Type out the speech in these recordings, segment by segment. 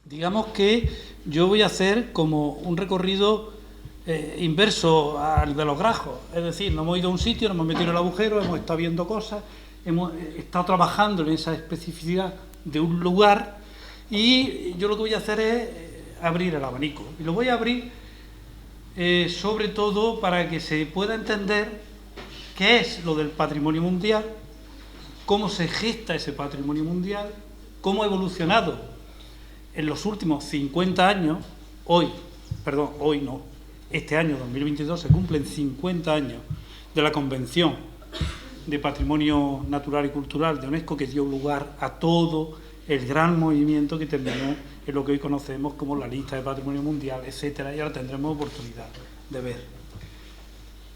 Digamos que yo voy a hacer como un recorrido inverso al de los Grajos. Es decir, nos hemos ido a un sitio, nos hemos metido en el agujero, hemos estado viendo cosas, hemos estado trabajando en esa especificidad de un lugar, y yo lo que voy a hacer es abrir el abanico. Y lo voy a abrir sobre todo para que se pueda entender qué es lo del patrimonio mundial, cómo se gesta ese patrimonio mundial, cómo ha evolucionado en los últimos 50 años. Este año 2022 se cumplen 50 años de la Convención de Patrimonio Natural y Cultural de UNESCO, que dio lugar a todo el gran movimiento que terminó en lo que hoy conocemos como la lista de Patrimonio Mundial, etcétera, y ahora tendremos oportunidad de ver.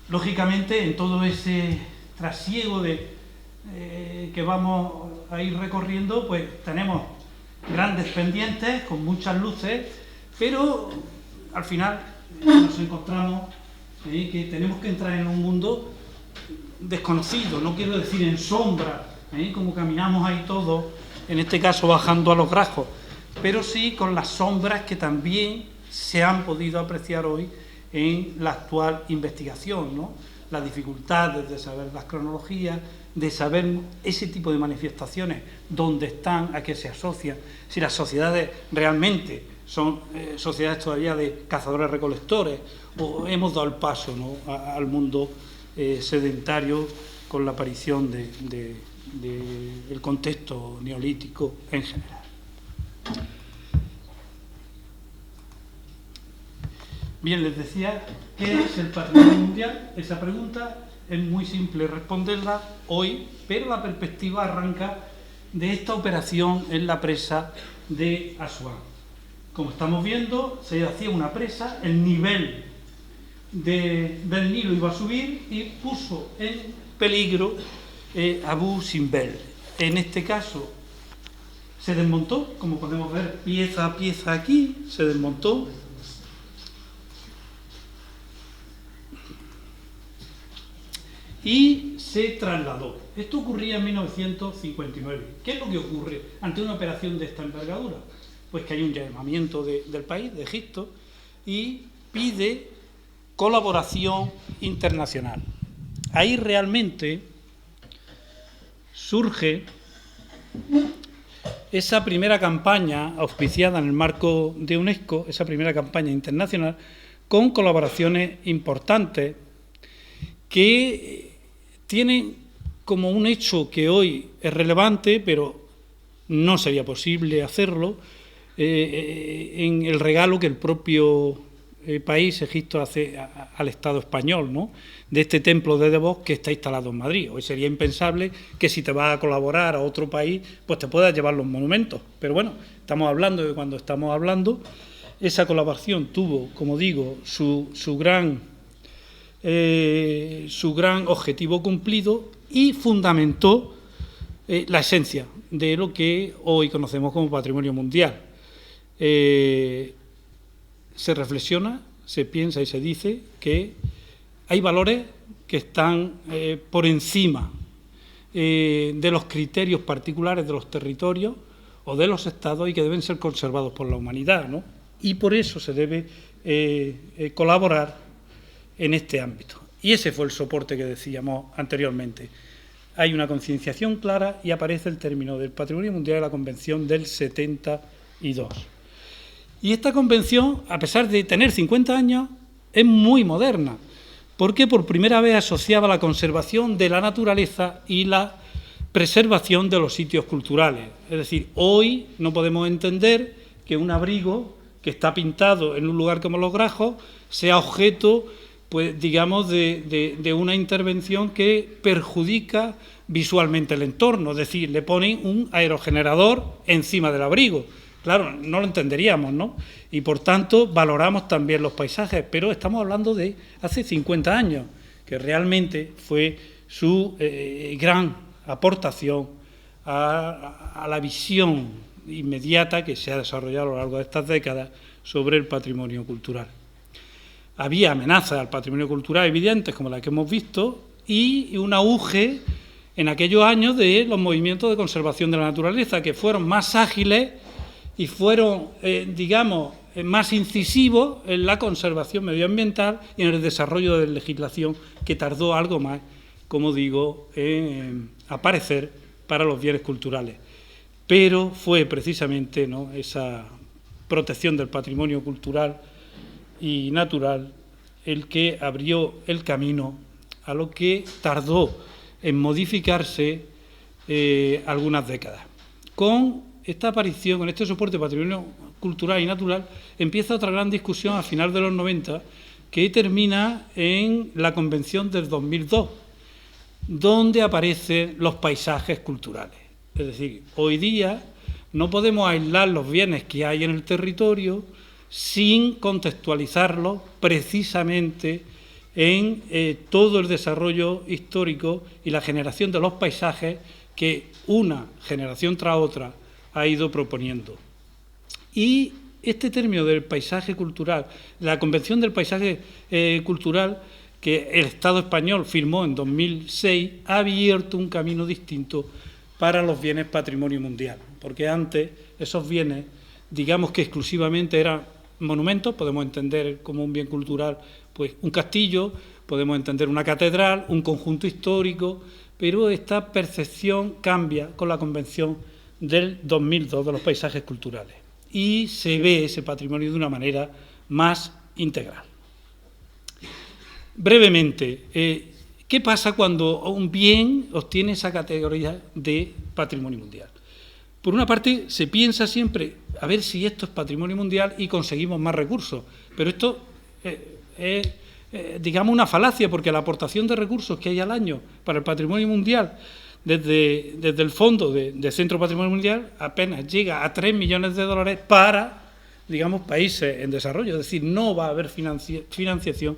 Lógicamente, en todo ese trasiego que vamos a ir recorriendo, pues tenemos grandes pendientes con muchas luces, pero al final nos encontramos que tenemos que entrar en un mundo desconocido, no quiero decir en sombra, como caminamos ahí todos, en este caso bajando a los Grajos, pero sí con las sombras que también se han podido apreciar hoy en la actual investigación, ¿no? Las dificultades de saber las cronologías, de saber ese tipo de manifestaciones, dónde están, a qué se asocian, si las sociedades realmente son sociedades todavía de cazadores-recolectores, o hemos dado el paso, ¿no?, al mundo sedentario con la aparición del contexto neolítico en general. Bien, les decía, ¿qué es el patrimonio mundial? Esa pregunta es muy simple responderla hoy, pero la perspectiva arranca de esta operación en la presa de Asuán. Como estamos viendo, se hacía una presa, el nivel del Nilo iba a subir y puso en peligro Abu Simbel. En este caso se desmontó, como podemos ver, pieza a pieza aquí, se desmontó. Y se trasladó. Esto ocurría en 1959. ¿Qué es lo que ocurre ante una operación de esta envergadura? Pues que hay un llamamiento del país, de Egipto, y pide colaboración internacional. Ahí realmente surge esa primera campaña auspiciada en el marco de UNESCO, esa primera campaña internacional, con colaboraciones importantes que tienen como un hecho que hoy es relevante, pero no sería posible hacerlo, en el regalo que el propio país, Egipto, hace al Estado español, ¿no?, de este templo de Devos que está instalado en Madrid. Hoy sería impensable que si te vas a colaborar a otro país, pues te puedas llevar los monumentos. Pero bueno, estamos hablando de cuando estamos hablando, esa colaboración tuvo, como digo, su gran objetivo cumplido y fundamentó la esencia de lo que hoy conocemos como patrimonio mundial. Se reflexiona, se piensa y se dice que hay valores que están por encima de los criterios particulares de los territorios o de los estados y que deben ser conservados por la humanidad, ¿no? Y por eso se debe colaborar en este ámbito. Y ese fue el soporte que decíamos anteriormente. Hay una concienciación clara y aparece el término del Patrimonio Mundial de la Convención del 72. Y esta convención, a pesar de tener 50 años, es muy moderna, porque por primera vez asociaba la conservación de la naturaleza y la preservación de los sitios culturales. Es decir, hoy no podemos entender que un abrigo que está pintado en un lugar como Los Grajos sea objeto, pues digamos, de una intervención que perjudica visualmente el entorno, es decir, le ponen un aerogenerador encima del abrigo. Claro, no lo entenderíamos, ¿no? Y por tanto valoramos también los paisajes, pero estamos hablando de hace 50 años, que realmente fue su gran aportación a la visión inmediata que se ha desarrollado a lo largo de estas décadas sobre el patrimonio cultural. Había amenazas al patrimonio cultural evidentes, como las que hemos visto, y un auge en aquellos años de los movimientos de conservación de la naturaleza, que fueron más ágiles y fueron, digamos, más incisivos en la conservación medioambiental y en el desarrollo de legislación, que tardó algo más, como digo, en aparecer para los bienes culturales. Pero fue precisamente, ¿no?, esa protección del patrimonio cultural y natural el que abrió el camino a lo que tardó en modificarse algunas décadas. Con esta aparición, con este soporte de patrimonio cultural y natural, empieza otra gran discusión a finales de los 90, que termina en la Convención del 2002, donde aparecen los paisajes culturales. Es decir, hoy día no podemos aislar los bienes que hay en el territorio sin contextualizarlos precisamente en todo el desarrollo histórico y la generación de los paisajes que una generación tras otra ha ido proponiendo. Y este término del paisaje cultural, la Convención del Paisaje Cultural, que el Estado español firmó en 2006, ha abierto un camino distinto para los bienes patrimonio mundial, porque antes esos bienes, digamos que exclusivamente eran monumentos, podemos entender como un bien cultural pues un castillo, podemos entender una catedral, un conjunto histórico, pero esta percepción cambia con la Convención del 2002 de los paisajes culturales y se ve ese patrimonio de una manera más integral. Brevemente, ¿qué pasa cuando un bien obtiene esa categoría de patrimonio mundial? Por una parte, se piensa siempre a ver si esto es patrimonio mundial y conseguimos más recursos, pero esto es, digamos, una falacia, porque la aportación de recursos que hay al año para el patrimonio mundial desde el fondo de Centro Patrimonio Mundial apenas llega a 3 millones de dólares para, digamos, países en desarrollo. Es decir, no va a haber financiación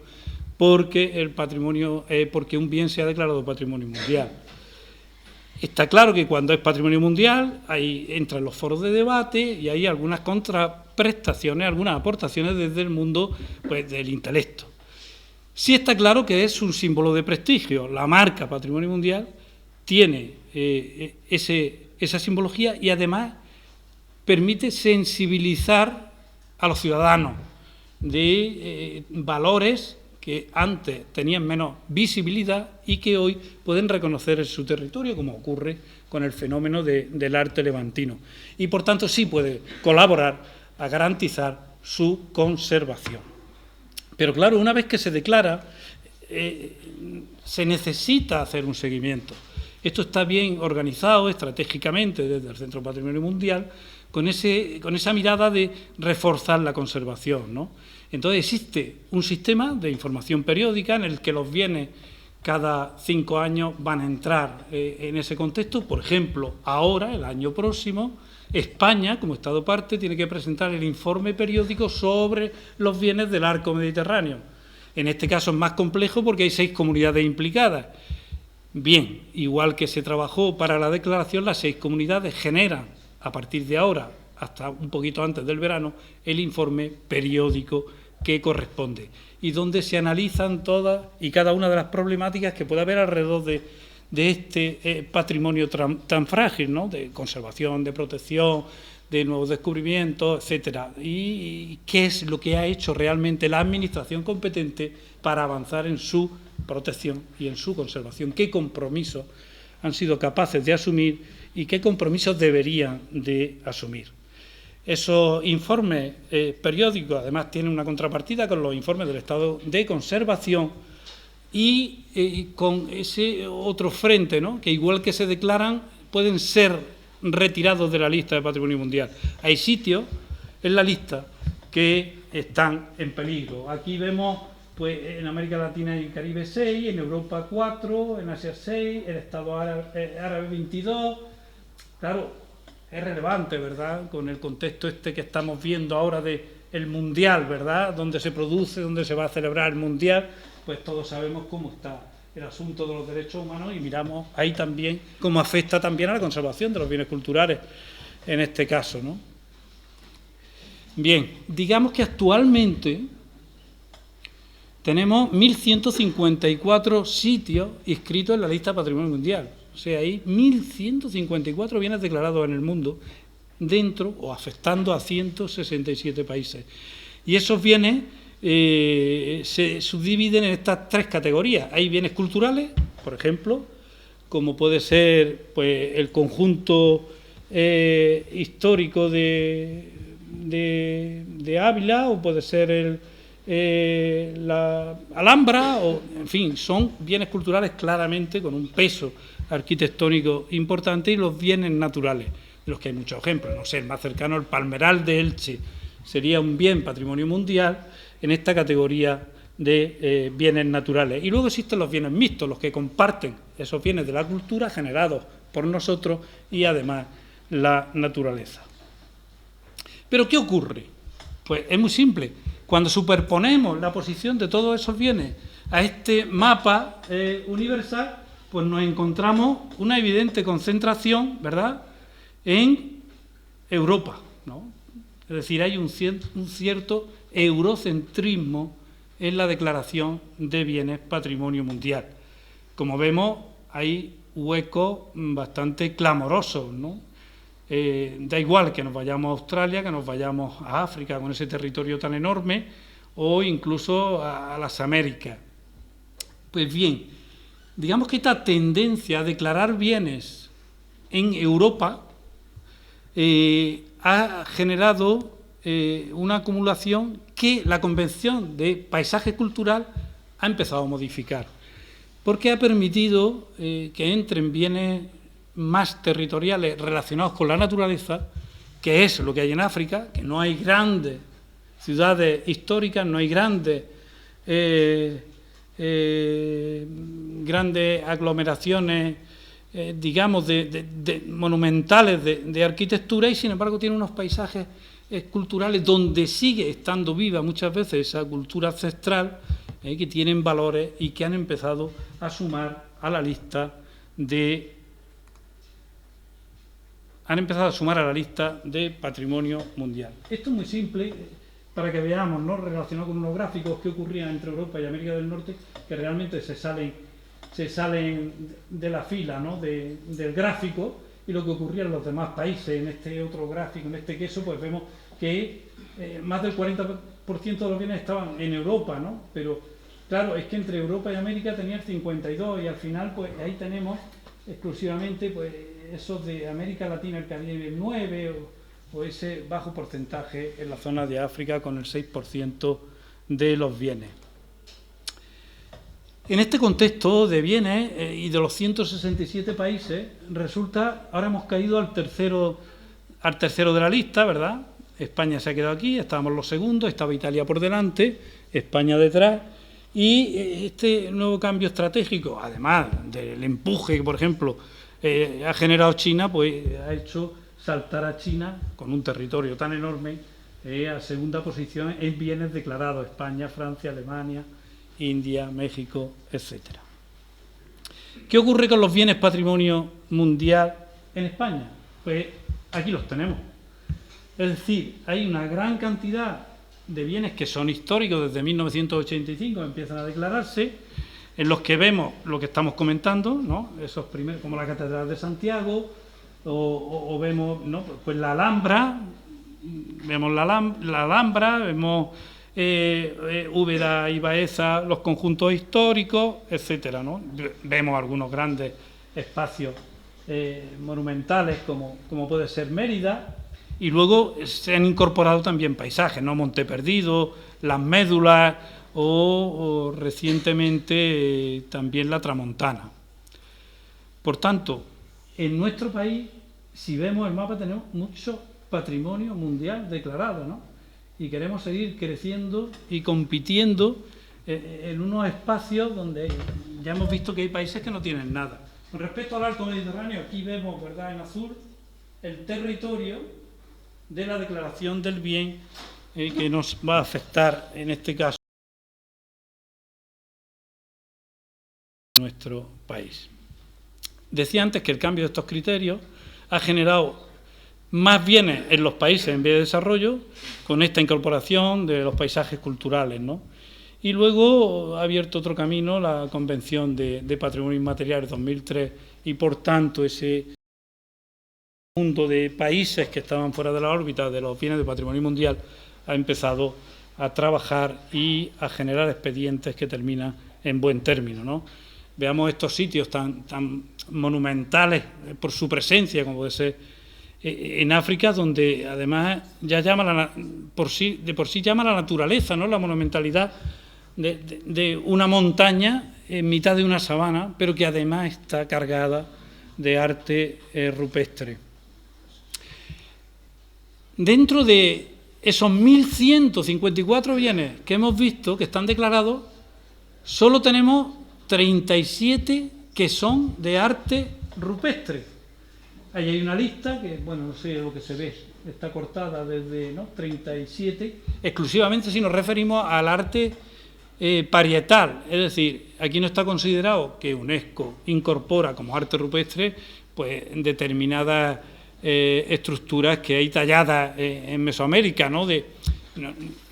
porque el patrimonio, porque un bien sea declarado patrimonio mundial. Está claro que cuando es patrimonio mundial, ahí entran los foros de debate y hay algunas contraprestaciones, algunas aportaciones desde el mundo pues, del intelecto. Sí está claro que es un símbolo de prestigio. La marca patrimonio mundial tiene esa simbología y además permite sensibilizar a los ciudadanos de valores que antes tenían menos visibilidad y que hoy pueden reconocer en su territorio, como ocurre con el fenómeno del arte levantino. Y, por tanto, sí puede colaborar a garantizar su conservación. Pero, claro, una vez que se declara, se necesita hacer un seguimiento. Esto está bien organizado estratégicamente desde el Centro Patrimonio Mundial, con esa mirada de reforzar la conservación, ¿no? Entonces existe un sistema de información periódica en el que los bienes cada 5 años van a entrar en ese contexto. Por ejemplo, ahora, el año próximo, España, como Estado parte, tiene que presentar el informe periódico sobre los bienes del arco mediterráneo. En este caso es más complejo porque hay 6 comunidades implicadas. Bien, igual que se trabajó para la declaración, las 6 comunidades generan, a partir de ahora, hasta un poquito antes del verano, el informe periódico que corresponde y donde se analizan todas y cada una de las problemáticas que puede haber alrededor de este patrimonio tan frágil, ¿no?, de conservación, de protección, de nuevos descubrimientos, etcétera, y qué es lo que ha hecho realmente la administración competente para avanzar en su protección y en su conservación, qué compromisos han sido capaces de asumir y qué compromisos deberían de asumir. Esos informes periódicos, además, tienen una contrapartida con los informes del estado de conservación y con ese otro frente, ¿no?, que igual que se declaran, pueden ser retirados de la lista de Patrimonio Mundial. Hay sitios en la lista que están en peligro. Aquí vemos, pues, en América Latina y el Caribe 6, en Europa 4, en Asia 6, el Estado árabe 22. Claro, es relevante, ¿verdad?, con el contexto este que estamos viendo ahora del Mundial, ¿verdad?, donde se produce, donde se va a celebrar el Mundial, pues todos sabemos cómo está el asunto de los derechos humanos y miramos ahí también cómo afecta también a la conservación de los bienes culturales, en este caso, ¿no? Bien, digamos que actualmente tenemos 1.154 sitios inscritos en la lista de Patrimonio Mundial. O sea, hay 1.154 bienes declarados en el mundo dentro o afectando a 167 países. Y esos bienes se subdividen en estas tres categorías. Hay bienes culturales, por ejemplo, como puede ser pues, el conjunto histórico de Ávila, o puede ser la Alhambra, o en fin, son bienes culturales claramente con un peso arquitectónico importante, y los bienes naturales, de los que hay muchos ejemplos. No sé, el más cercano, el Palmeral de Elche, sería un bien patrimonio mundial en esta categoría de bienes naturales. Y luego existen los bienes mixtos, los que comparten esos bienes de la cultura generados por nosotros y además la naturaleza. ¿Pero qué ocurre? Pues es muy simple. Cuando superponemos la posición de todos esos bienes a este mapa universal, pues nos encontramos una evidente concentración, ¿verdad?, en Europa, ¿no? Es decir, hay un cierto eurocentrismo en la declaración de bienes patrimonio mundial. Como vemos, hay huecos bastante clamorosos, ¿no? Da igual que nos vayamos a Australia, que nos vayamos a África con ese territorio tan enorme, o incluso a las Américas. Pues bien, digamos que esta tendencia a declarar bienes en Europa ha generado una acumulación que la Convención de Paisaje Cultural ha empezado a modificar, porque ha permitido que entren bienes más territoriales relacionados con la naturaleza, que es lo que hay en África, que no hay grandes ciudades históricas, no hay grandes aglomeraciones, digamos, monumentales de arquitectura, y sin embargo tiene unos paisajes culturales donde sigue estando viva muchas veces esa cultura ancestral, que tienen valores y que han empezado a sumar a la lista de patrimonio mundial. Esto es muy simple, para que veamos, ¿no?, relacionado con unos gráficos que ocurrían entre Europa y América del Norte, que realmente se salen de la fila, ¿no?, del gráfico, y lo que ocurría en los demás países. En este otro gráfico, en este queso, pues vemos que más del 40% de los bienes estaban en Europa, ¿no? Pero claro, es que entre Europa y América tenía el 52%, y al final pues ahí tenemos exclusivamente pues esos de América Latina, el Caribe, el 9%, o ese bajo porcentaje en la zona de África con el 6% de los bienes. En este contexto de bienes y de los 167 países, resulta, ahora hemos caído al tercero de la lista, ¿verdad? España se ha quedado aquí, estábamos los segundos, estaba Italia por delante, España detrás, y este nuevo cambio estratégico, además del empuje que, por ejemplo, ha generado China, pues ha hecho saltar a China, con un territorio tan enorme, a segunda posición en bienes declarados: España, Francia, Alemania, India, México, etcétera. ¿Qué ocurre con los bienes patrimonio mundial en España? Pues aquí los tenemos. Es decir, hay una gran cantidad de bienes que son históricos desde 1985, empiezan a declararse, en los que vemos lo que estamos comentando, ¿no?, esos primeros, como la Catedral de Santiago, o vemos, ¿no?, pues la Alhambra, vemos la Alhambra, vemos Úbeda y Baeza, los conjuntos históricos, etcétera, ¿no? Vemos algunos grandes espacios monumentales como puede ser Mérida, y luego se han incorporado también paisajes, ¿no?, Monte Perdido, las Médulas, o recientemente también la Tramontana. Por tanto, en nuestro país, si vemos el mapa, tenemos mucho patrimonio mundial declarado, ¿no?, y queremos seguir creciendo y compitiendo en unos espacios donde ya hemos visto que hay países que no tienen nada. Con respecto al arco mediterráneo, aquí vemos, ¿verdad?, en azul, el territorio de la declaración del bien que nos va a afectar, en este caso, nuestro país. Decía antes que el cambio de estos criterios ha generado más bienes en los países en vía de desarrollo, con esta incorporación de los paisajes culturales, ¿no? Y luego ha abierto otro camino la Convención de Patrimonio Inmaterial de 2003, y por tanto ese mundo de países que estaban fuera de la órbita de los bienes de patrimonio mundial ha empezado a trabajar y a generar expedientes que terminan en buen término, ¿no? Veamos estos sitios tan monumentales por su presencia, como puede ser en África, donde además ya llama por sí llama la naturaleza, ¿no? La monumentalidad de una montaña en mitad de una sabana, pero que además está cargada de arte rupestre. Dentro de esos 1.154 bienes que hemos visto, que están declarados, solo tenemos 37 que son de arte rupestre. Ahí hay una lista que, bueno, no sé lo que se ve, está cortada desde 37, exclusivamente si nos referimos al arte parietal, es decir, aquí no está considerado que UNESCO incorpora como arte rupestre pues determinadas estructuras que hay talladas en Mesoamérica, ¿no?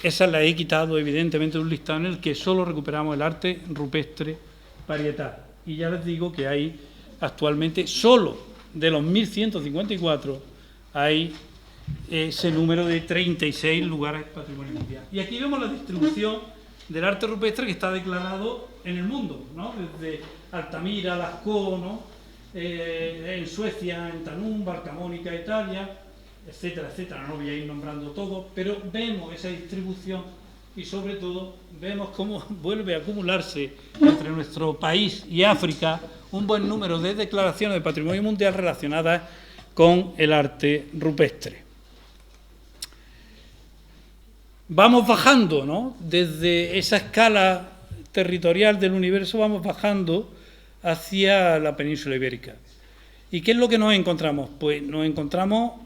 Esas las he quitado evidentemente de un listado en el que solo recuperamos el arte rupestre parietal. Y ya les digo que hay actualmente, solo de los 1.154, hay ese número de 36 lugares patrimonio mundial. Y aquí vemos la distribución del arte rupestre que está declarado en el mundo, ¿no? Desde Altamira, Lascaux, ¿no? En Suecia, en Tanum, Barcamónica, Italia, etcétera, etcétera. No voy a ir nombrando todo, pero vemos esa distribución y sobre todo vemos cómo vuelve a acumularse entre nuestro país y África un buen número de declaraciones de patrimonio mundial relacionadas con el arte rupestre. Vamos bajando, ¿no? Desde esa escala territorial del universo vamos bajando hacia la península ibérica. ¿Y qué es lo que nos encontramos? Pues nos encontramos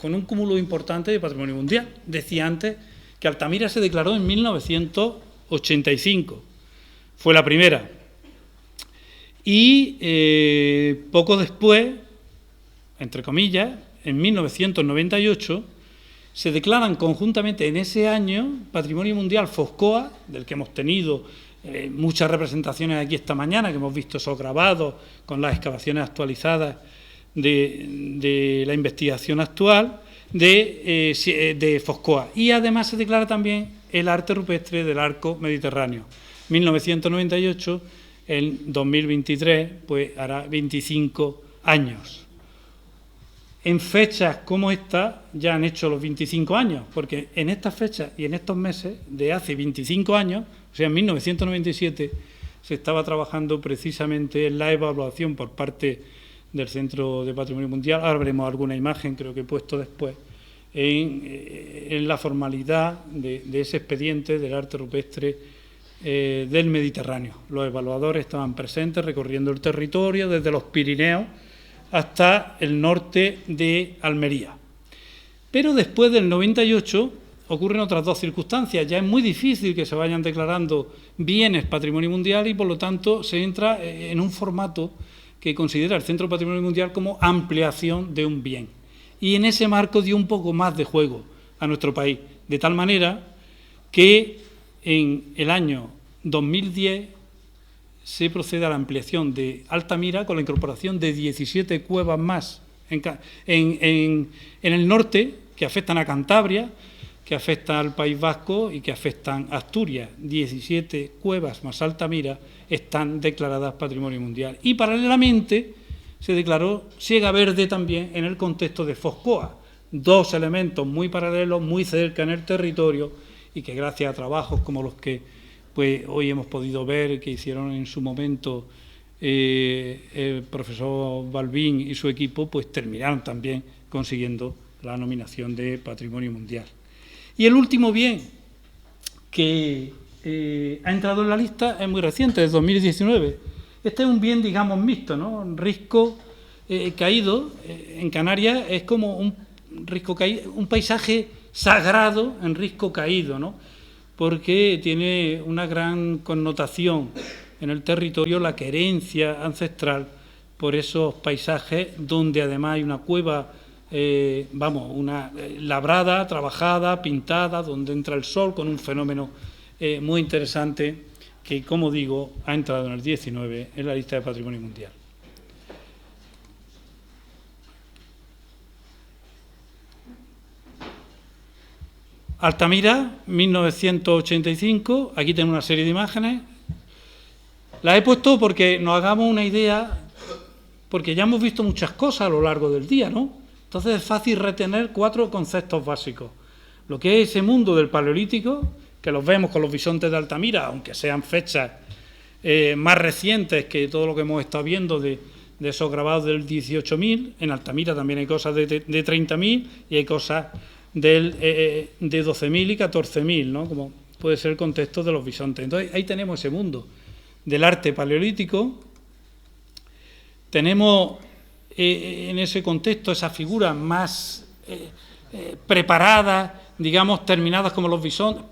con un cúmulo importante de patrimonio mundial. Decía antes que Altamira se declaró en 1985, fue la primera. Y poco después, entre comillas, en 1998, se declaran conjuntamente en ese año Patrimonio Mundial Foscoa, del que hemos tenido muchas representaciones aquí esta mañana, que hemos visto esos grabados con las excavaciones actualizadas de la investigación actual de Foscoa. Y además se declara también el arte rupestre del arco mediterráneo. 1998, en 2023, pues hará 25 años. En fechas como esta ya han hecho los 25 años, porque en estas fechas y en estos meses de hace 25 años, o sea, en 1997, se estaba trabajando precisamente en la evaluación por parte del Centro de Patrimonio Mundial. Ahora veremos alguna imagen, creo que he puesto después, en la formalidad de ese expediente del arte rupestre del Mediterráneo. Los evaluadores estaban presentes recorriendo el territorio desde los Pirineos hasta el norte de Almería. Pero después del 98 ocurren otras dos circunstancias. Ya es muy difícil que se vayan declarando bienes patrimonio mundial y, por lo tanto, se entra en un formato que considera el Centro de Patrimonio Mundial como ampliación de un bien. Y en ese marco dio un poco más de juego a nuestro país, de tal manera que en el año 2010 se procede a la ampliación de Altamira con la incorporación de 17 cuevas más en el norte, que afectan a Cantabria, que afectan al País Vasco y que afectan a Asturias. 17 cuevas más Altamira están declaradas Patrimonio Mundial. Y paralelamente se declaró Siega Verde también en el contexto de Foscoa. Dos elementos muy paralelos, muy cerca en el territorio y que gracias a trabajos como los que pues hoy hemos podido ver que hicieron en su momento el profesor Balbín y su equipo, pues terminaron también consiguiendo la nominación de Patrimonio Mundial. Y el último bien que ha entrado en la lista es muy reciente, es 2019. Este es un bien, digamos, mixto, ¿no? Un risco caído en Canarias es como un risco caído, un paisaje sagrado en risco caído, ¿no? Porque tiene una gran connotación en el territorio la querencia ancestral por esos paisajes donde además hay una cueva, una labrada, trabajada, pintada, donde entra el sol con un fenómeno muy interesante que, como digo, ha entrado en el 19 en la lista de Patrimonio Mundial. Altamira, 1985, aquí tenemos una serie de imágenes. Las he puesto porque nos hagamos una idea, porque ya hemos visto muchas cosas a lo largo del día, ¿no? Entonces es fácil retener 4 conceptos básicos. Lo que es ese mundo del Paleolítico, que los vemos con los bisontes de Altamira, aunque sean fechas más recientes que todo lo que hemos estado viendo de esos grabados del 18.000. En Altamira también hay cosas de 30.000 y hay cosas de 12.000 y 14.000, ¿no? Como puede ser el contexto de los bisontes. Entonces ahí tenemos ese mundo del arte paleolítico. Tenemos en ese contexto esas figuras más preparadas, digamos, terminadas como los bisontes,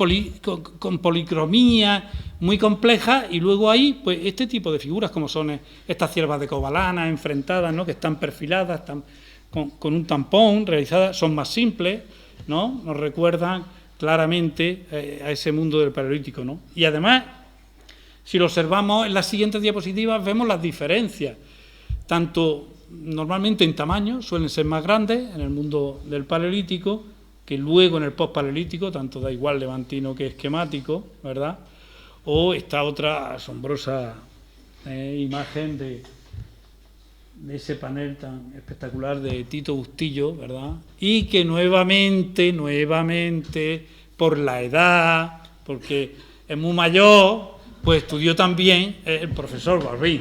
con policromía muy compleja, y luego hay pues este tipo de figuras como son estas ciervas de cobalana enfrentadas, ¿no? Que están perfiladas, están con un tampón realizadas, son más simples, ¿no? Nos recuerdan claramente a ese mundo del Paleolítico, ¿no? Y además, si lo observamos en las siguientes diapositivas, vemos las diferencias, tanto normalmente en tamaño, suelen ser más grandes en el mundo del Paleolítico, que luego en el post-paleolítico, tanto da igual levantino que esquemático, ¿verdad? O esta otra asombrosa imagen de ese panel tan espectacular de Tito Bustillo, ¿verdad? Y que nuevamente, por la edad, porque es muy mayor, pues estudió también el profesor Barbí.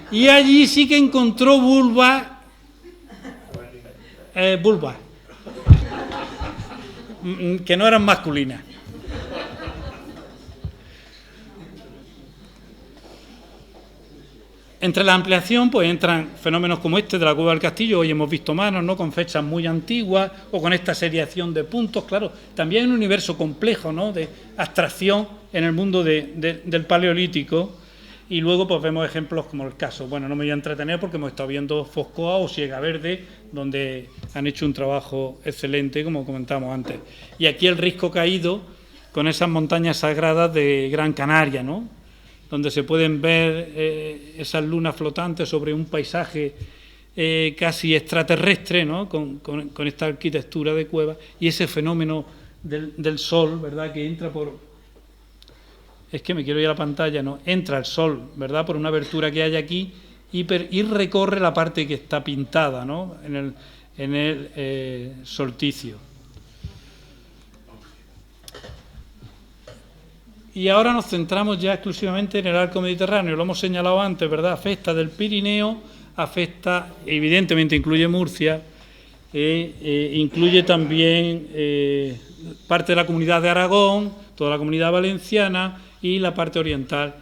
Y allí sí que encontró vulvas, que no eran masculinas. Entre la ampliación pues entran fenómenos como este de la Cueva del Castillo. Hoy hemos visto manos, ¿no?, con fechas muy antiguas o con esta seriación de puntos. Claro, también hay un universo complejo, ¿no?, de abstracción en el mundo del Paleolítico. Y luego pues vemos ejemplos como el caso, bueno, no me voy a entretener porque hemos estado viendo Foscoa o Siega Verde, donde han hecho un trabajo excelente, como comentamos antes. Y aquí el Risco Caído, con esas montañas sagradas de Gran Canaria, ¿no?, donde se pueden ver esas lunas flotantes sobre un paisaje casi extraterrestre, ¿no?, con esta arquitectura de cuevas y ese fenómeno del sol, ¿verdad?, que entra por... Es que me quiero ir a la pantalla, ¿no? Entra el sol, ¿verdad?, por una abertura que hay aquí y recorre la parte que está pintada, ¿no?, en el solsticio. Y ahora nos centramos ya exclusivamente en el arco mediterráneo. Lo hemos señalado antes, ¿verdad? Afecta del Pirineo, afecta, evidentemente incluye Murcia, incluye también parte de la Comunidad de Aragón, toda la Comunidad Valenciana y la parte oriental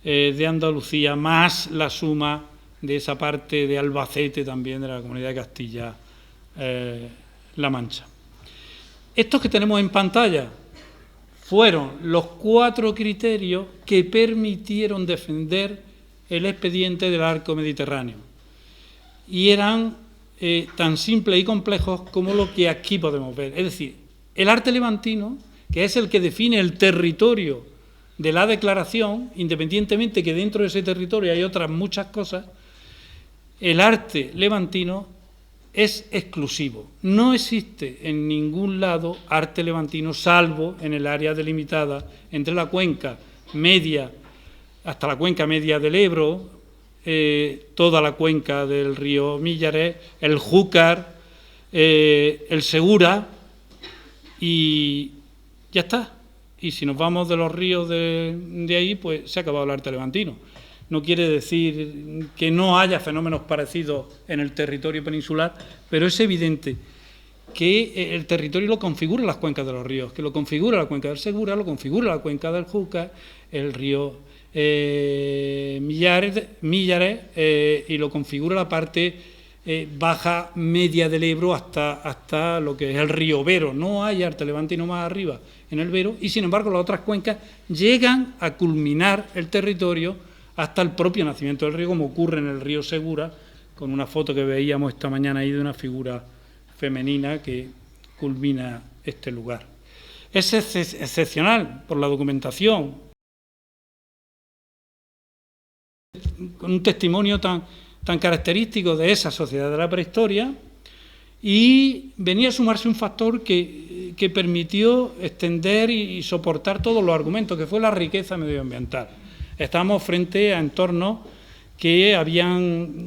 de Andalucía, más la suma de esa parte de Albacete también, de la Comunidad de Castilla-La Mancha. Estos que tenemos en pantalla fueron los 4 criterios que permitieron defender el expediente del arco mediterráneo. Y eran tan simples y complejos como lo que aquí podemos ver. Es decir, el arte levantino, que es el que define el territorio de la declaración, independientemente que dentro de ese territorio hay otras muchas cosas, el arte levantino es exclusivo. No existe en ningún lado arte levantino, salvo en el área delimitada entre la cuenca media hasta la cuenca media del Ebro, toda la cuenca del río Millares, el Júcar, el Segura, y ya está. Y si nos vamos de los ríos de ahí, pues se ha acabado el arte levantino. No quiere decir que no haya fenómenos parecidos en el territorio peninsular, pero es evidente que el territorio lo configura las cuencas de los ríos, que lo configura la cuenca del Segura, lo configura la cuenca del Júcar, el río Millares, y lo configura la parte baja media del Ebro hasta lo que es el río Vero. No hay arte levantino más arriba en el Vero, y sin embargo las otras cuencas llegan a culminar el territorio hasta el propio nacimiento del río, como ocurre en el río Segura, con una foto que veíamos esta mañana ahí de una figura femenina que culmina este lugar. Es excepcional por la documentación, con un testimonio tan característico de esa sociedad de la prehistoria, Y venía a sumarse un factor que permitió extender y soportar todos los argumentos, que fue la riqueza medioambiental. Estamos frente a entornos que habían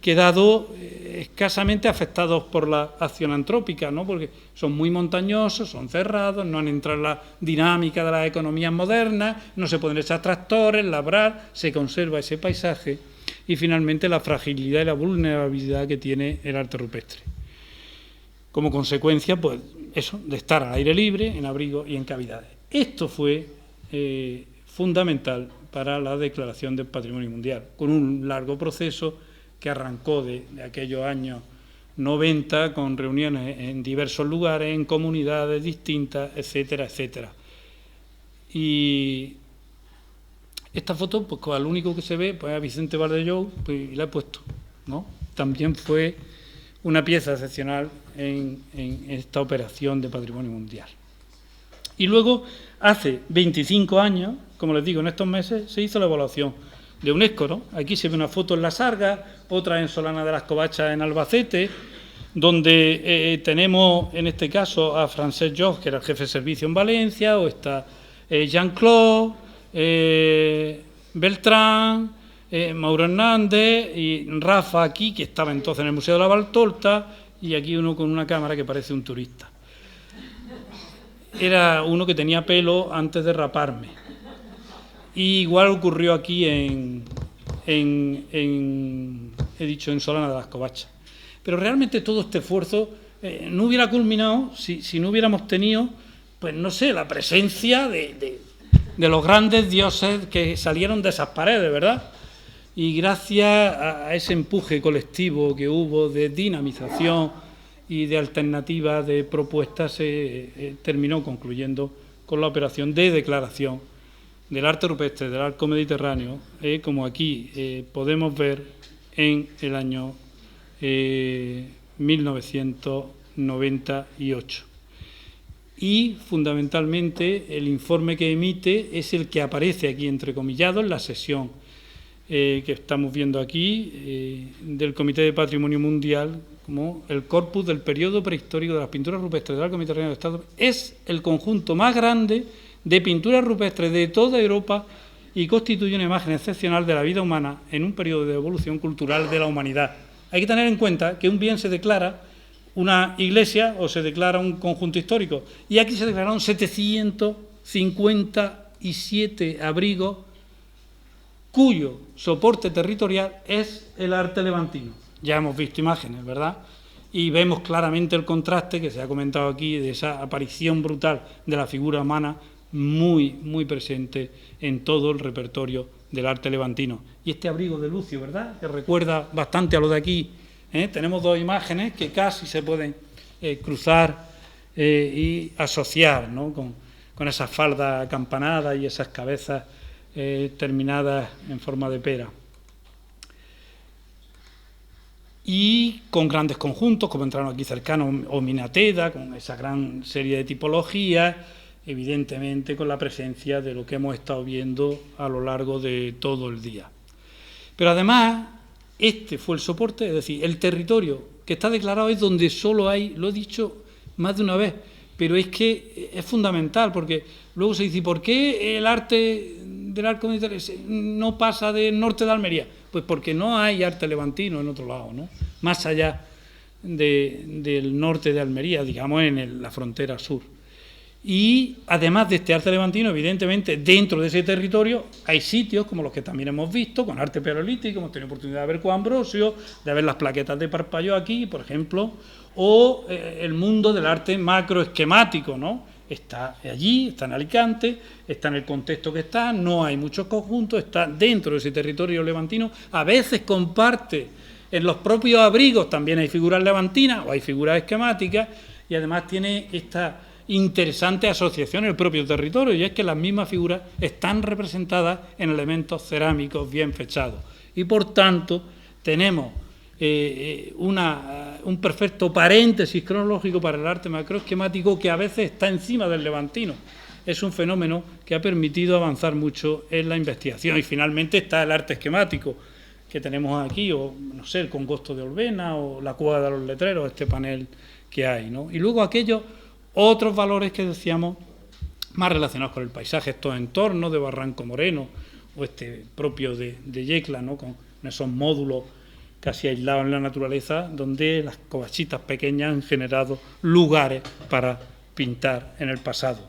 quedado escasamente afectados por la acción antrópica, ¿no? Porque son muy montañosos, son cerrados, no han entrado en la dinámica de las economías modernas, no se pueden echar tractores, labrar, se conserva ese paisaje y finalmente la fragilidad y la vulnerabilidad que tiene el arte rupestre. Como consecuencia, pues eso, de estar al aire libre, en abrigos y en cavidades. Esto fue fundamental para la declaración del Patrimonio Mundial, con un largo proceso que arrancó de aquellos años 90, con reuniones en diversos lugares, en comunidades distintas, etcétera, etcétera. Y esta foto, pues al único que se ve, pues a Vicente Valdellou, pues, y la he puesto, ¿no? También fue una pieza excepcional en esta operación de Patrimonio Mundial. Y luego, hace 25 años, como les digo, en estos meses, se hizo la evaluación de UNESCO, ¿no? Aquí se ve una foto en La Sarga, otra en Solana de las Covachas, en Albacete, donde tenemos, en este caso, a Francesc Jox, que era el jefe de servicio en Valencia, o está Jean-Claude, Beltrán, Mauro Hernández y Rafa aquí, que estaba entonces en el Museo de la Valtorta, y aquí uno con una cámara que parece un turista. Era uno que tenía pelo antes de raparme. Y igual ocurrió aquí en Solana de las Covachas. Pero realmente todo este esfuerzo no hubiera culminado si no hubiéramos tenido, pues no sé, la presencia de los grandes dioses que salieron de esas paredes, ¿verdad? Y gracias a ese empuje colectivo que hubo de dinamización y de alternativas de propuestas, se terminó concluyendo con la operación de declaración del arte rupestre del arco mediterráneo, como aquí podemos ver en el año 1998. Y, fundamentalmente, el informe que emite es el que aparece aquí entrecomillado en la sesión que estamos viendo aquí, del Comité de Patrimonio Mundial, como el corpus del periodo prehistórico de las pinturas rupestres del arco mediterráneo de Estados Unidos. Es el conjunto más grande de pinturas rupestres de toda Europa y constituye una imagen excepcional de la vida humana en un periodo de evolución cultural de la humanidad. Hay que tener en cuenta que un bien se declara una iglesia o se declara un conjunto histórico, y aquí se declararon 757 abrigos cuyo soporte territorial es el arte levantino. Ya hemos visto imágenes, ¿verdad? Y vemos claramente el contraste que se ha comentado aquí de esa aparición brutal de la figura humana muy, muy presente en todo el repertorio del arte levantino. Y este abrigo de Lucio, ¿verdad?, que recuerda bastante a lo de aquí. Tenemos dos imágenes que casi se pueden cruzar y asociar, ¿no?, con esas faldas acampanadas y esas cabezas terminadas en forma de pera. Y con grandes conjuntos, como entraron aquí cercanos, o Minateda, con esa gran serie de tipologías, evidentemente con la presencia de lo que hemos estado viendo a lo largo de todo el día. Pero además, este fue el soporte, es decir, el territorio que está declarado es donde solo hay, lo he dicho más de una vez, pero es que es fundamental, porque luego se dice, ¿por qué el arte del arco mediterráneo no pasa del norte de Almería? Pues porque no hay arte levantino en otro lado, ¿no?, más allá del norte de Almería, digamos en la frontera sur. Y además de este arte levantino, evidentemente, dentro de ese territorio hay sitios como los que también hemos visto, con arte paleolítico, hemos tenido oportunidad de ver con Ambrosio, de ver las plaquetas de Parpalló aquí, por ejemplo, o el mundo del arte macroesquemático, ¿no? Está allí, está en Alicante, está en el contexto que está, no hay muchos conjuntos, está dentro de ese territorio levantino, a veces comparte en los propios abrigos, también hay figuras levantinas o hay figuras esquemáticas, y además tiene esta interesante asociación en el propio territorio, y es que las mismas figuras están representadas en elementos cerámicos bien fechados. Y por tanto tenemos un perfecto paréntesis cronológico para el arte macroesquemático que a veces está encima del levantino. Es un fenómeno que ha permitido avanzar mucho en la investigación. Y finalmente está el arte esquemático, que tenemos aquí, o no sé, el congosto de Olvena, o la cueva de los letreros, este panel que hay, ¿no? Y luego aquellos otros valores que decíamos más relacionados con el paisaje, estos entornos de Barranco Moreno, o este propio de Yecla, ¿no? Con esos módulos casi aislados en la naturaleza, donde las covachitas pequeñas han generado lugares para pintar en el pasado.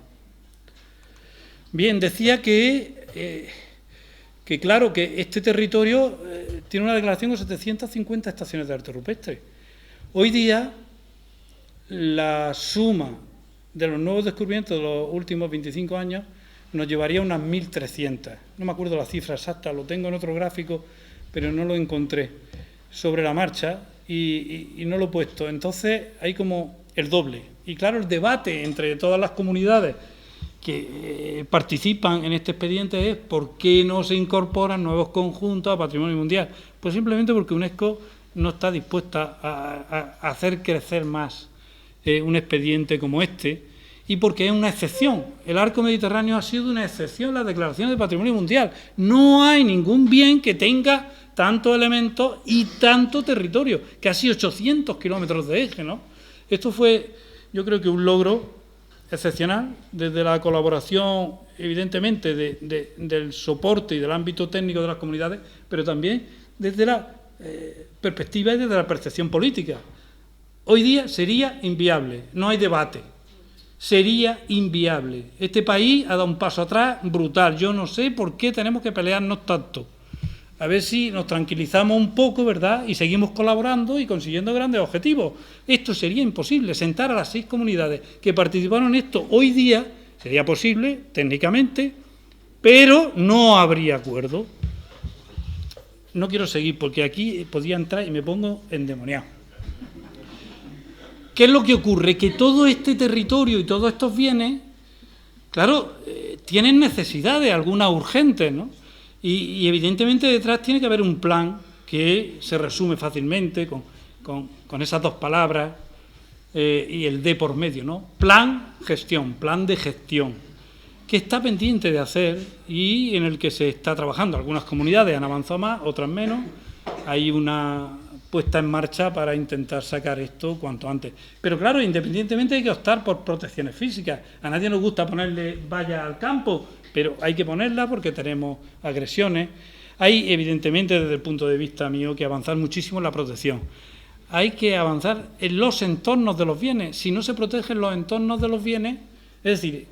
Bien, decía que claro, que este territorio tiene una declaración con 750 estaciones de arte rupestre. Hoy día, la suma de los nuevos descubrimientos de los últimos 25 años nos llevaría a unas 1.300. No me acuerdo la cifra exacta, lo tengo en otro gráfico, pero no lo encontré sobre la marcha y no lo he puesto. Entonces hay como el doble. Y claro, el debate entre todas las comunidades que participan en este expediente es por qué no se incorporan nuevos conjuntos a Patrimonio Mundial. Pues simplemente porque UNESCO no está dispuesta a hacer crecer más un expediente como este, y porque es una excepción. El arco mediterráneo ha sido una excepción en las declaraciones de Patrimonio Mundial. No hay ningún bien que tenga tantos elementos y tanto territorio, casi 800 kilómetros de eje, ¿no? Esto fue, yo creo que un logro excepcional, desde la colaboración, evidentemente, del soporte y del ámbito técnico de las comunidades, pero también desde la perspectiva y desde la percepción política. Hoy día sería inviable, no hay debate, sería inviable. Este país ha dado un paso atrás brutal. Yo no sé por qué tenemos que pelearnos tanto. A ver si nos tranquilizamos un poco, ¿verdad?, y seguimos colaborando y consiguiendo grandes objetivos. Esto sería imposible. Sentar a las 6 comunidades que participaron en esto hoy día sería posible, técnicamente, pero no habría acuerdo. No quiero seguir porque aquí podía entrar y me pongo endemoniado. ¿Qué es lo que ocurre? Que todo este territorio y todos estos bienes, claro, tienen necesidades, algunas urgentes, ¿no? Y evidentemente detrás tiene que haber un plan que se resume fácilmente con esas 2 palabras y el de por medio, ¿no? Plan de gestión, que está pendiente de hacer y en el que se está trabajando. Algunas comunidades han avanzado más, otras menos. Hay una puesta en marcha para intentar sacar esto cuanto antes. Pero claro, independientemente hay que optar por protecciones físicas. A nadie nos gusta ponerle vallas al campo, pero hay que ponerla porque tenemos agresiones. Hay, evidentemente, desde el punto de vista mío, que avanzar muchísimo en la protección. Hay que avanzar en los entornos de los bienes. Si no se protegen los entornos de los bienes, es decir,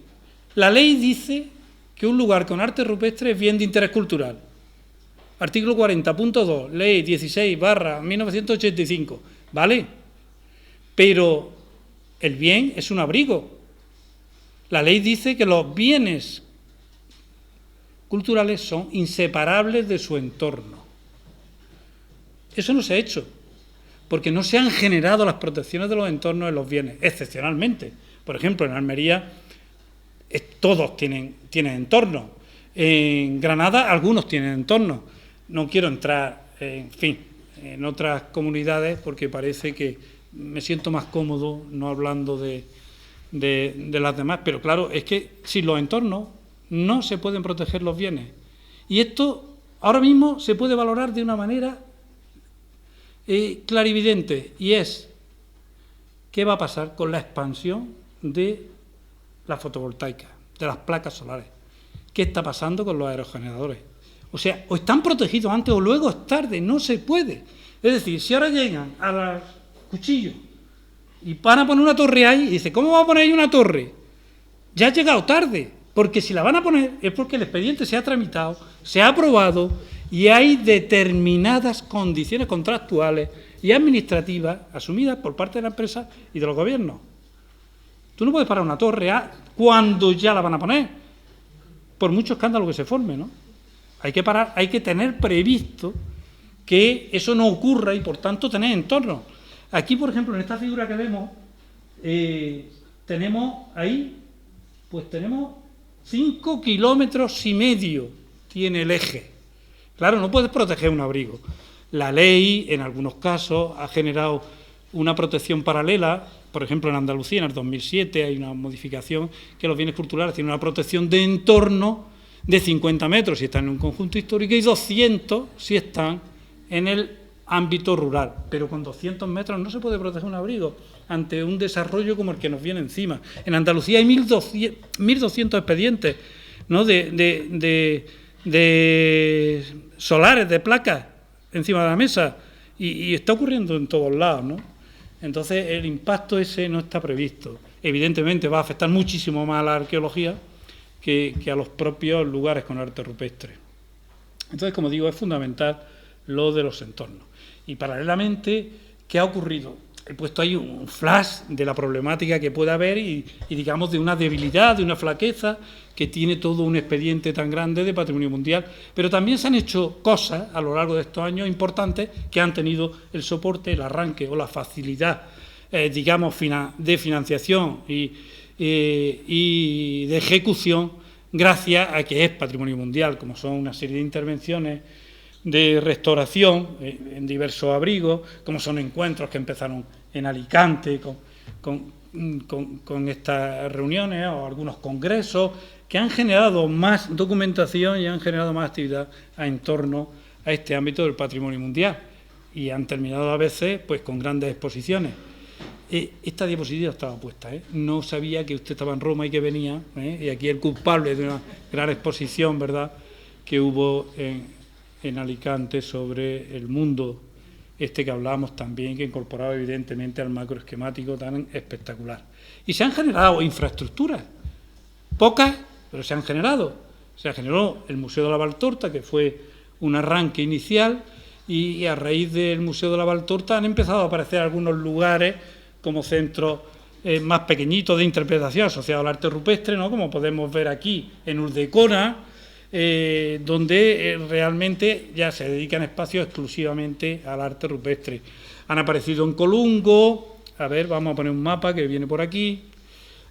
la ley dice que un lugar con arte rupestre es bien de interés cultural. Artículo 40.2, ley 16/1985, ¿vale? Pero el bien es un abrigo. La ley dice que los bienes culturales son inseparables de su entorno. Eso no se ha hecho, porque no se han generado las protecciones de los entornos de los bienes, excepcionalmente. Por ejemplo, en Almería todos tienen entorno. En Granada algunos tienen entorno. No quiero entrar, en otras comunidades porque parece que me siento más cómodo no hablando de las demás, pero claro, es que sin los entornos no se pueden proteger los bienes. Y esto ahora mismo se puede valorar de una manera clarividente, y es qué va a pasar con la expansión de la fotovoltaica, de las placas solares. ¿Qué está pasando con los aerogeneradores? O sea, o están protegidos antes o luego es tarde, no se puede. Es decir, si ahora llegan a los cuchillos y van a poner una torre ahí, y dice, ¿cómo va a poner ahí una torre? Ya ha llegado tarde, porque si la van a poner es porque el expediente se ha tramitado, se ha aprobado y hay determinadas condiciones contractuales y administrativas asumidas por parte de la empresa y de los gobiernos. Tú no puedes parar una torre cuando ya la van a poner, por mucho escándalo que se forme, ¿no? Hay que parar, hay que tener previsto que eso no ocurra y, por tanto, tener entorno. Aquí, por ejemplo, en esta figura que vemos, tenemos ahí, pues tenemos 5,5 kilómetros tiene el eje. Claro, no puedes proteger un abrigo. La ley, en algunos casos, ha generado una protección paralela. Por ejemplo, en Andalucía, en el 2007, hay una modificación que los bienes culturales tienen una protección de entorno de 50 metros si están en un conjunto histórico y 200 si están en el ámbito rural, pero con 200 metros no se puede proteger un abrigo ante un desarrollo como el que nos viene encima. En Andalucía hay 1.200 expedientes, ¿no?, de solares, de placas encima de la mesa, y está ocurriendo en todos lados, ¿no? Entonces el impacto ese no está previsto. Evidentemente va a afectar muchísimo más a la arqueología que a los propios lugares con arte rupestre. Entonces, como digo, es fundamental lo de los entornos. Y paralelamente, ¿qué ha ocurrido? He puesto ahí un flash de la problemática que puede haber y digamos, de una debilidad, de una flaqueza que tiene todo un expediente tan grande de patrimonio mundial. Pero también se han hecho cosas a lo largo de estos años importantes que han tenido el soporte, el arranque o la facilidad, digamos, de financiación y de ejecución gracias a que es patrimonio mundial, como son una serie de intervenciones de restauración en diversos abrigos, como son encuentros que empezaron en Alicante con estas reuniones o algunos congresos que han generado más documentación y han generado más actividad en torno a este ámbito del patrimonio mundial y han terminado a veces pues con grandes exposiciones. Esta diapositiva estaba puesta, no sabía que usted estaba en Roma y que venía, y aquí el culpable de una gran exposición, ¿verdad?, que hubo en Alicante sobre el mundo que hablábamos también, que incorporaba evidentemente al macroesquemático tan espectacular. Y se han generado infraestructuras, pocas, pero se han generado. Se generó el Museo de la Valtorta, que fue un arranque inicial, y a raíz del Museo de la Valtorta han empezado a aparecer algunos lugares como centros más pequeñitos de interpretación asociados al arte rupestre, ¿no?, como podemos ver aquí en Urdecona, donde realmente ya se dedican espacios exclusivamente al arte rupestre. Han aparecido en Colungo, a ver, vamos a poner un mapa que viene por aquí,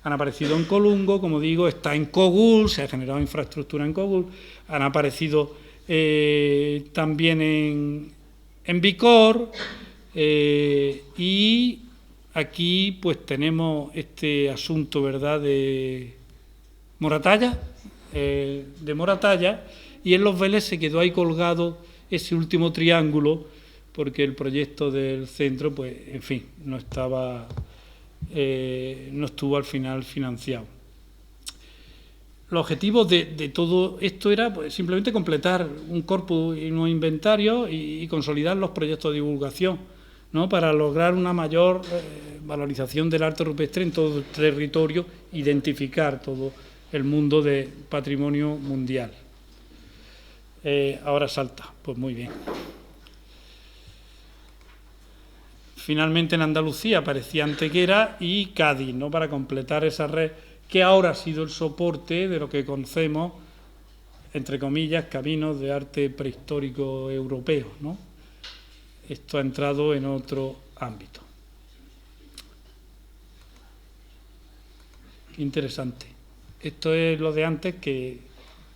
han aparecido en Colungo, como digo, está en Cogul, se ha generado infraestructura en Cogul, han aparecido también en Vicor, y aquí pues tenemos este asunto, ¿verdad?, de Moratalla, y en Los Vélez se quedó ahí colgado ese último triángulo porque el proyecto del centro, pues, en fin, no estuvo al final financiado. Los objetivos de todo esto era pues, simplemente completar un corpus y unos inventarios y consolidar los proyectos de divulgación, ¿no?, para lograr una mayor valorización del arte rupestre en todo el territorio, identificar todo el mundo de patrimonio mundial. Ahora salta, pues muy bien. Finalmente en Andalucía aparecía Antequera y Cádiz, ¿no?, para completar esa red que ahora ha sido el soporte de lo que conocemos, entre comillas, caminos de arte prehistórico europeo, ¿no? Esto ha entrado en otro ámbito. Qué interesante. Esto es lo de antes, que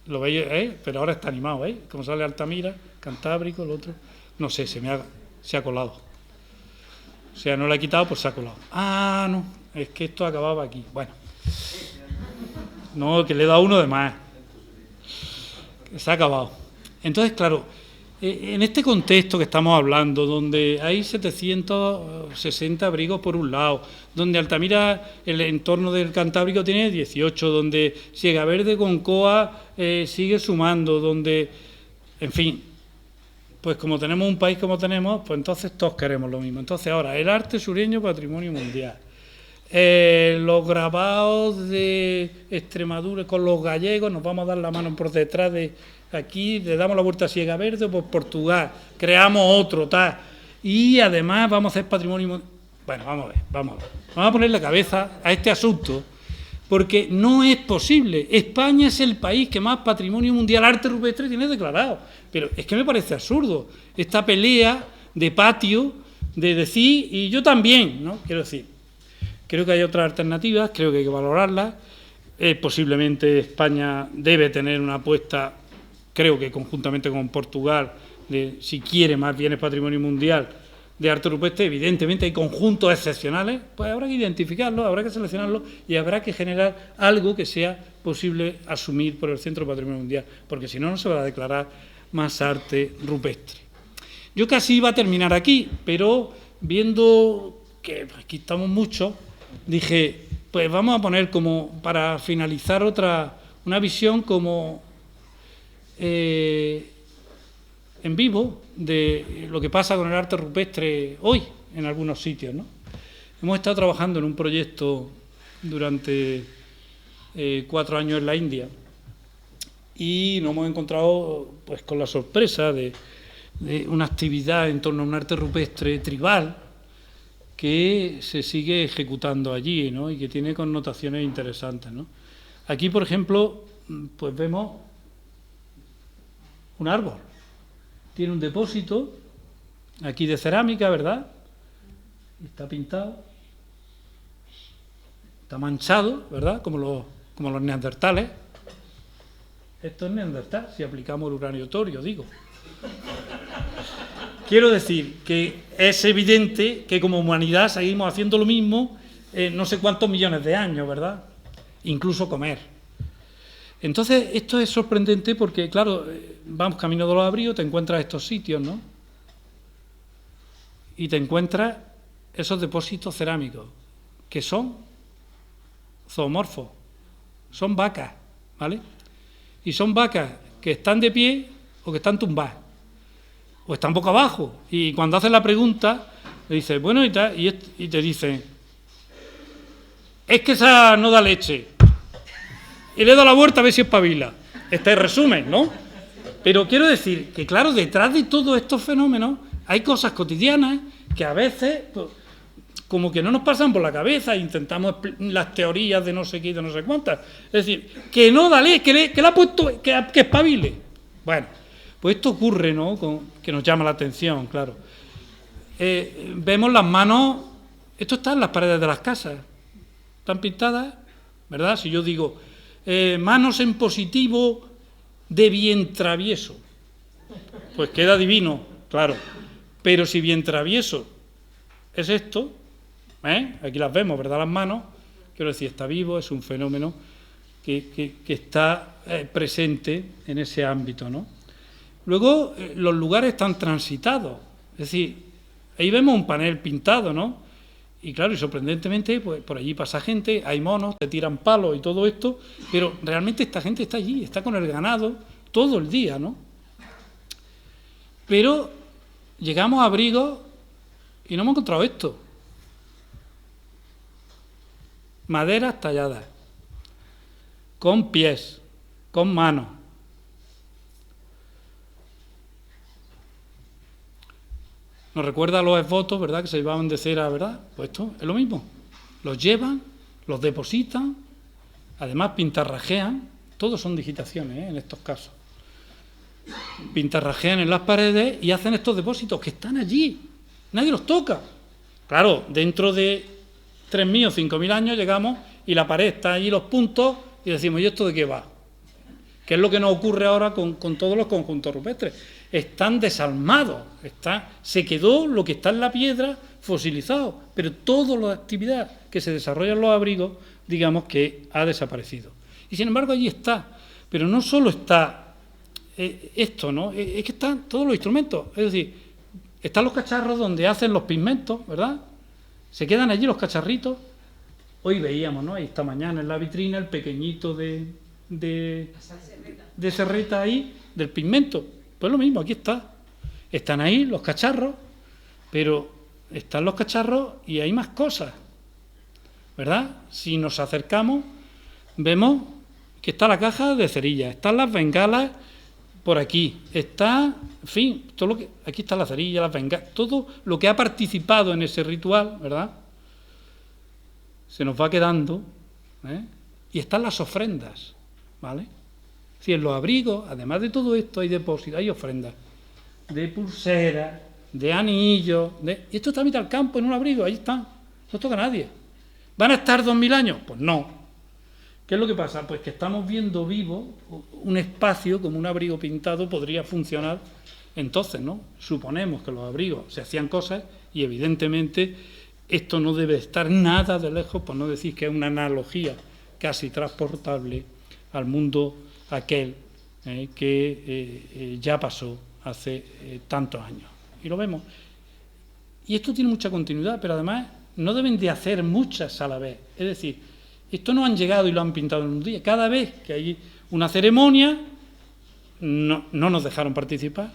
lo veis, pero ahora está animado, como sale Altamira, Cantábrico, el otro, no sé, se ha colado. O sea, no lo he quitado, pues se ha colado. Ah, no, es que esto acababa aquí. Bueno, no, que le he dado uno de más. Se ha acabado. Entonces, claro, en este contexto que estamos hablando, donde hay 760 abrigos por un lado, donde Altamira, el entorno del Cantábrico, tiene 18, donde Siegaverde con Coa sigue sumando, donde, en fin, pues como tenemos un país como tenemos, pues entonces todos queremos lo mismo. Entonces ahora, el arte sureño, patrimonio mundial. Los grabados de Extremadura con los gallegos, nos vamos a dar la mano por detrás de aquí, le damos la vuelta a Siegaverde, por Portugal, creamos otro, tal, y además vamos a hacer patrimonio mundial. Bueno, vamos a ver, vamos a ponerle cabeza a este asunto, porque no es posible. España es el país que más patrimonio mundial arte rupestre tiene declarado, pero es que me parece absurdo esta pelea de patio, de decir, y yo también, ¿no? Quiero decir, creo que hay otras alternativas, creo que hay que valorarlas. Posiblemente España debe tener una apuesta, creo que conjuntamente con Portugal, de si quiere más bienes patrimonio mundial de arte rupestre. Evidentemente hay conjuntos excepcionales, pues habrá que identificarlos, habrá que seleccionarlos y habrá que generar algo que sea posible asumir por el Centro de Patrimonio Mundial, porque si no, no se va a declarar más arte rupestre. Yo casi iba a terminar aquí, pero viendo que aquí estamos muchos, dije, pues vamos a poner como, para finalizar una visión como en vivo de lo que pasa con el arte rupestre hoy en algunos sitios, ¿no? Hemos estado trabajando en un proyecto durante 4 años en la India y nos hemos encontrado pues con la sorpresa de una actividad en torno a un arte rupestre tribal que se sigue ejecutando allí, ¿no? Y que tiene connotaciones interesantes, ¿no? Aquí, por ejemplo, pues vemos un árbol. Tiene un depósito aquí de cerámica, ¿verdad? Está pintado, está manchado, ¿verdad? Como los neandertales. Esto es neandertal, si aplicamos el uranio torio, digo. Quiero decir que es evidente que como humanidad seguimos haciendo lo mismo no sé cuántos millones de años, ¿verdad? Incluso comer. Entonces, esto es sorprendente porque, claro, vamos camino de los abrigos, te encuentras estos sitios, ¿no? Y te encuentras esos depósitos cerámicos, que son zoomorfos, son vacas, ¿vale? Y son vacas que están de pie o que están tumbadas, o están boca abajo. Y cuando haces la pregunta, le dices, bueno, y te dicen, es que esa no da leche. Y le doy la vuelta a ver si espabila. Este es resumen, ¿no? Pero quiero decir que, claro, detrás de todos estos fenómenos hay cosas cotidianas que a veces, pues, como que no nos pasan por la cabeza e intentamos las teorías de no sé qué y de no sé cuántas. Es decir, que no da leche, que le ha puesto, que espabile. Bueno, pues esto ocurre, ¿no? Que nos llama la atención, claro. Vemos las manos, esto está en las paredes de las casas, están pintadas, ¿verdad? Si yo digo, manos en positivo de bien travieso, pues queda divino, claro. Pero si bien travieso es esto, aquí las vemos, ¿verdad? Las manos, quiero decir, está vivo, es un fenómeno que está presente en ese ámbito, ¿no? Luego, los lugares están transitados, es decir, ahí vemos un panel pintado, ¿no? Y claro, y sorprendentemente, pues por allí pasa gente, hay monos, te tiran palos y todo esto, pero realmente esta gente está allí, está con el ganado todo el día, ¿no? Pero llegamos a abrigos y no hemos encontrado esto. Maderas talladas, con pies, con manos. Nos recuerda a los esvotos, ¿verdad?, que se llevaban de cera, ¿verdad? Pues esto es lo mismo. Los llevan, los depositan, además pintarrajean, todos son digitaciones, en estos casos. Pintarrajean en las paredes y hacen estos depósitos que están allí, nadie los toca. Claro, dentro de 3.000 o 5.000 años llegamos y la pared está allí, los puntos, y decimos, ¿y esto de qué va? ¿Qué es lo que nos ocurre ahora con todos los conjuntos rupestres? Están desalmados, se quedó lo que está en la piedra fosilizado, pero toda la actividad que se desarrolla en los abrigos, digamos que ha desaparecido. Y sin embargo allí está, pero no solo está esto, ¿no? Es que están todos los instrumentos, es decir, están los cacharros donde hacen los pigmentos, ¿verdad? Se quedan allí los cacharritos. Hoy veíamos, ¿no? Ahí esta mañana en la vitrina el pequeñito de serreta ahí, del pigmento. Pues lo mismo, aquí está. Están ahí los cacharros, pero están los cacharros y hay más cosas, ¿verdad? Si nos acercamos, vemos que está la caja de cerillas, están las bengalas por aquí, está, en fin, todo lo que, aquí está la cerilla, las bengalas, todo lo que ha participado en ese ritual, ¿verdad? Se nos va quedando, y están las ofrendas, ¿vale? Si en los abrigos, además de todo esto, hay depósitos, hay ofrendas de pulseras, de anillos, y esto está a mitad del campo, en un abrigo, ahí están, no toca a nadie. ¿Van a estar 2.000 años? Pues no. ¿Qué es lo que pasa? Pues que estamos viendo vivo un espacio como un abrigo pintado podría funcionar entonces, ¿no? Suponemos que los abrigos se hacían cosas y evidentemente esto no debe estar nada de lejos, por no decir que es una analogía casi transportable al mundo aquel que ya pasó hace tantos años. y lo vemos. Y esto tiene mucha continuidad, pero además no deben de hacer muchas a la vez. Es decir, esto no han llegado y lo han pintado en un día. Cada vez que hay una ceremonia, no nos dejaron participar,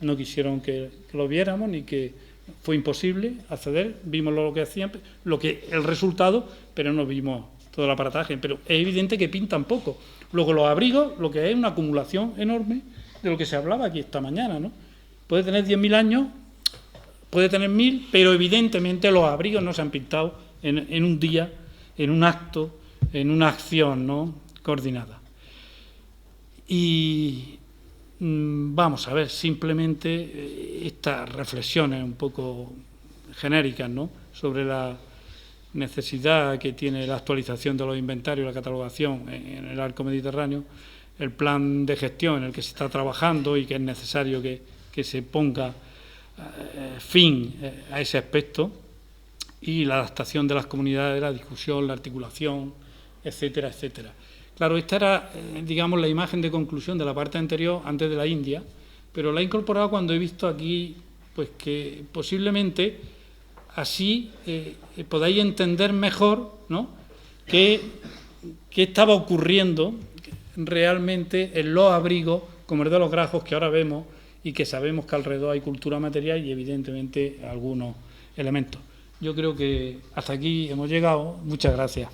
no quisieron que lo viéramos, ni que fue imposible acceder. Vimos lo que hacían, el resultado, pero no vimos todo el aparataje. Pero es evidente que pintan poco. Luego los abrigos, lo que es una acumulación enorme de lo que se hablaba aquí esta mañana, ¿no? Puede tener 10.000 años, puede tener 1.000, pero evidentemente los abrigos no se han pintado en un día, en un acto, en una acción, ¿no?, coordinada. Y vamos a ver simplemente estas reflexiones un poco genéricas, ¿no?, sobre la necesidad que tiene la actualización de los inventarios y la catalogación en el arco mediterráneo, el plan de gestión en el que se está trabajando y que es necesario que se ponga fin a ese aspecto, y la adaptación de las comunidades, la discusión, la articulación, etcétera, etcétera. Claro, esta era, digamos, la imagen de conclusión de la parte anterior, antes de la India, pero la he incorporado cuando he visto aquí, pues, que posiblemente así podáis entender mejor, ¿no?, qué estaba ocurriendo realmente en los abrigos, como el de los Grajos, que ahora vemos, y que sabemos que alrededor hay cultura material y evidentemente algunos elementos. Yo creo que hasta aquí hemos llegado. Muchas gracias.